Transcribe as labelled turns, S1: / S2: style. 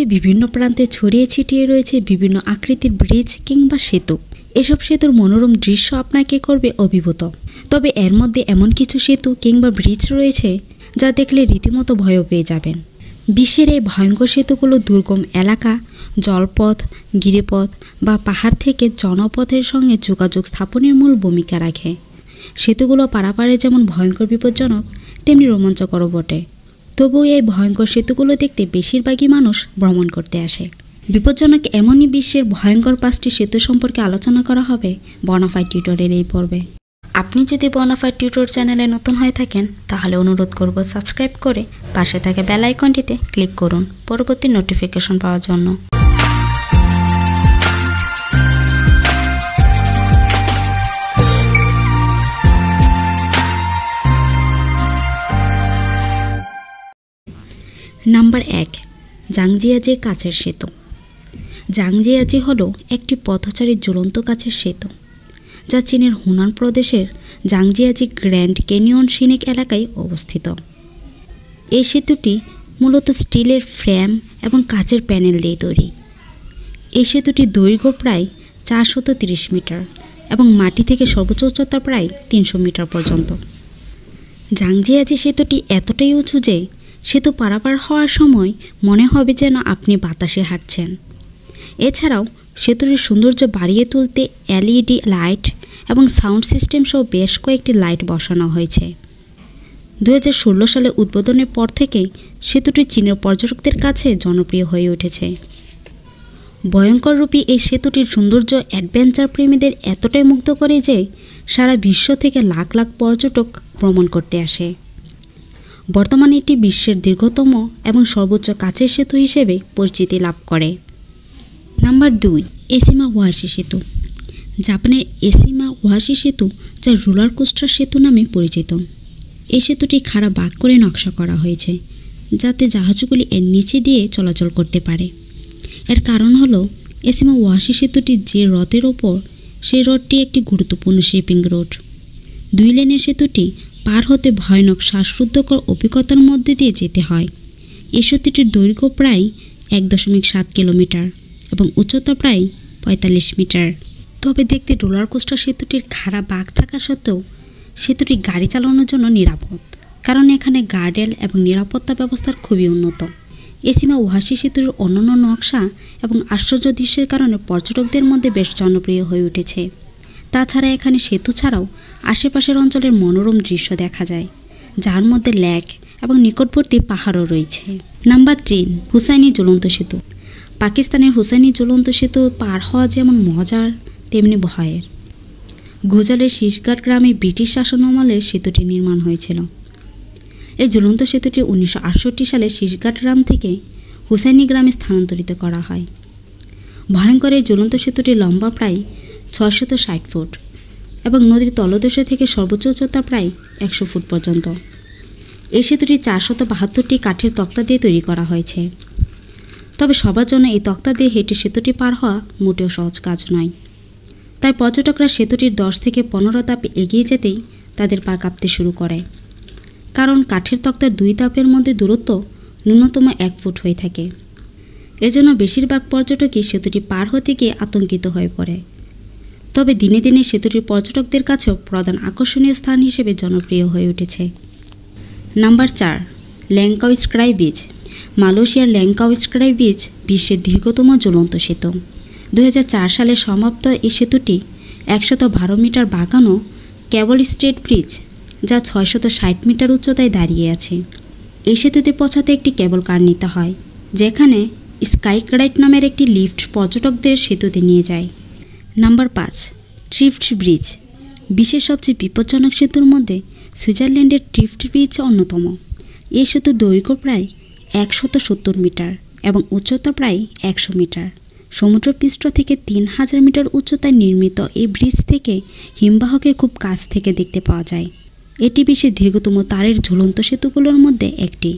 S1: পৃথিবীর বিভিন্ন প্রান্তে ছড়িয়ে ছিটিয়ে রয়েছে বিভিন্ন আকৃতির ব্রিজ কিংবা সেতু। এসব সেতুর মনোরম দৃশ্য আপনাকে করবে অভিভূত। তবে এর মধ্যে এমন কিছু সেতু কিংবা ব্রিজ রয়েছে যা দেখলে রীতিমতো ভয়ও পেয়ে যাবেন। বিশ্বের এই ভয়ঙ্কর সেতুগুলো দুর্গম এলাকা, জলপথ, গিরিপথ বা পাহাড় থেকে জনপথের সঙ্গে যোগাযোগ স্থাপনের মূল ভূমিকা রাখে। সেতুগুলো পারাপারে যেমন ভয়ঙ্কর বিপজ্জনক, তেমনি রোমাঞ্চকরও বটে। তবুও এই ভয়ঙ্কর সেতুগুলো দেখতে বেশিরভাগই মানুষ ভ্রমণ করতে আসে। বিপজ্জনক এমনই বিশ্বের ভয়ঙ্কর 5টি সেতু সম্পর্কে আলোচনা করা হবে বনাফাইড টিউটোরিয়ালের এই পর্বে। আপনি যদি বনাফাইড টিউটোর চ্যানেলে নতুন হয়ে থাকেন তাহলে অনুরোধ করব সাবস্ক্রাইব করে পাশে থাকা বেল আইকনটিতে ক্লিক করুন পরবর্তী নোটিফিকেশন পাওয়ার জন্য। নাম্বার 1, জাংজিয়াজি কাচের সেতু। জাংজিয়াজি হলো একটি পথচারী ঝুলন্ত কাচের সেতু যা চীনের হুনান প্রদেশের জাংজিয়াজি গ্র্যান্ড ক্যানিয়ন সিনিক এলাকায় অবস্থিত। এই সেতুটি মূলত স্টিলের ফ্রেম এবং কাচের প্যানেল দিয়ে তৈরি। এই সেতুটি দৈর্ঘ্য প্রায় 430 মিটার এবং মাটি থেকে সর্বোচ্চ উচ্চতা প্রায় 300 মিটার পর্যন্ত। জাংজিয়াজি সেতুটি এতটাই উঁচু যে সেতু পারাপার হওয়ার সময় মনে হবে যেন আপনি বাতাসে হাঁটছেন। এছাড়াও সেতুটির সৌন্দর্য বাড়িয়ে তুলতে LED লাইট এবং সাউন্ড সিস্টেম সহ বেশ কয়েকটি লাইট বসানো হয়েছে। 2016 সালে উদ্বোধনের পর থেকেই সেতুটি চীনের পর্যটকদের কাছে জনপ্রিয় হয়ে উঠেছে। ভয়ঙ্কর রূপী এই সেতুটির সৌন্দর্য অ্যাডভেঞ্চার প্রেমীদের এতটাই মুগ্ধ করে যে সারা বিশ্ব থেকে লাখ লাখ পর্যটক ভ্রমণ করতে আসে। বর্তমানে এটি বিশ্বের দীর্ঘতম এবং সর্বোচ্চ কাচের সেতু হিসেবে পরিচিতি লাভ করে। নাম্বার 2, এসিমা ওয়াশি সেতু। জাপানের এসিমা ওয়াশি সেতু যা রোলার কোস্টার সেতু নামে পরিচিত। এই সেতুটি খাড়া বাঁক করে নকশা করা হয়েছে যাতে জাহাজগুলি এর নিচে দিয়ে চলাচল করতে পারে। এর কারণ হলো এসিমা ওয়াশি সেতুটি যে হ্রদের ওপর, সেই হ্রদটি একটি গুরুত্বপূর্ণ শিপিং রোড। 2 লেনের সেতুটি পার হতে ভয়ানক শ্বাসরুদ্ধকর অভিজ্ঞতার মধ্যে দিয়ে যেতে হয়। এই সেতুটির দৈর্ঘ্য প্রায় 1.7 কিলোমিটার এবং উচ্চতা প্রায় 45 মিটার। তবে দেখতে রোলার কোস্টার সেতুটির খাড়া বাঁক থাকা সত্ত্বেও সেতুটি গাড়ি চালানোর জন্য নিরাপদ, কারণ এখানে গার্ডরেল এবং নিরাপত্তা ব্যবস্থার খুবই উন্নত। এসিমা ওয়াশি সেতুর অন্যান্য নকশা এবং আশ্চর্য দৃশ্যের কারণে পর্যটকদের মধ্যে বেশ জনপ্রিয় হয়ে উঠেছে। তাছাড়া এখানে সেতু ছাড়াও আশেপাশের অঞ্চলের মনোরম দৃশ্য দেখা যায়, যার মধ্যে লেক এবং নিকটবর্তী পাহাড়ও রয়েছে। নাম্বার 3, হুসাইনি ঝুলন্ত সেতু। পাকিস্তানের হুসাইনি ঝুলন্ত সেতু পার হওয়া যেমন মজার তেমনি ভয়ের। গুজরাটের শীশঘাট গ্রামে ব্রিটিশ শাসনামলে সেতুটি নির্মাণ হয়েছিল। এই ঝুলন্ত সেতুটি 1968 সালে শীশঘাট গ্রাম থেকে হুসাইনি গ্রামে স্থানান্তরিত করা হয়। ভয়ঙ্কর এই ঝুলন্ত সেতুটির লম্বা প্রায় 660 ফুট এবং নদীর তলদেশ থেকে সর্বোচ্চ উচ্চতা প্রায় 100 ফুট পর্যন্ত। এই সেতুটি 472টি কাঠের তক্তা দিয়ে তৈরি করা হয়েছে। তবে সবার জন্য এই তক্তা দিয়ে হেঁটে সেতুটি পার হওয়া মোটেও সহজ কাজ নয়। তাই পর্যটকরা সেতুটির 10 থেকে 15 ধাপ এগিয়ে যেতেই তাদের পা কাঁপতে শুরু করে, কারণ কাঠের তক্তার 2 ধাপের মধ্যে দূরত্ব ন্যূনতম 1 ফুট হয়ে থাকে। এজন্য বেশিরভাগ পর্যটকই সেতুটি পার হতে গিয়ে আতঙ্কিত হয়ে পড়ে। তবে দিনে দিনে সেতুটি পর্যটকদের কাছেও প্রধান আকর্ষণীয় স্থান হিসেবে জনপ্রিয় হয়ে উঠেছে। Number 4, Langkawi sky bridge. মালয়েশিয়ার ল্যাংকাও স্কাই ব্রিজ বিশ্বের দীর্ঘতম ঝুলন্ত সেতু। 2004 সালে সমাপ্ত এই সেতুটি 112 মিটার বাঁকানো কেবল স্ট্রেট ব্রিজ, যা 660 মিটার উচ্চতায় দাঁড়িয়ে আছে। এই সেতুতে পৌঁছাতে একটি কেবল কার নিতে হয়, যেখানে স্কাই ক্রাইট নামের একটি লিফট পর্যটকদের সেতুতে নিয়ে যায়। Number 5, Trift bridge. বিশ্বের সবচেয়ে বিপজ্জনক সেতুর মধ্যে সুইজারল্যান্ডের ট্রিফট ব্রিজ অন্যতম। এই সেতুর দৈর্ঘ্য প্রায় 170 মিটার এবং উচ্চতা প্রায় 100 মিটার। সমুদ্রপৃষ্ঠ থেকে 3000 মিটার উচ্চতায় নির্মিত এই ব্রিজ থেকে হিমবাহকে খুব কাছ থেকে দেখতে পাওয়া যায়। এটি বিশ্বের দীর্ঘতম তারের ঝুলন্ত সেতুগুলোর মধ্যে একটি।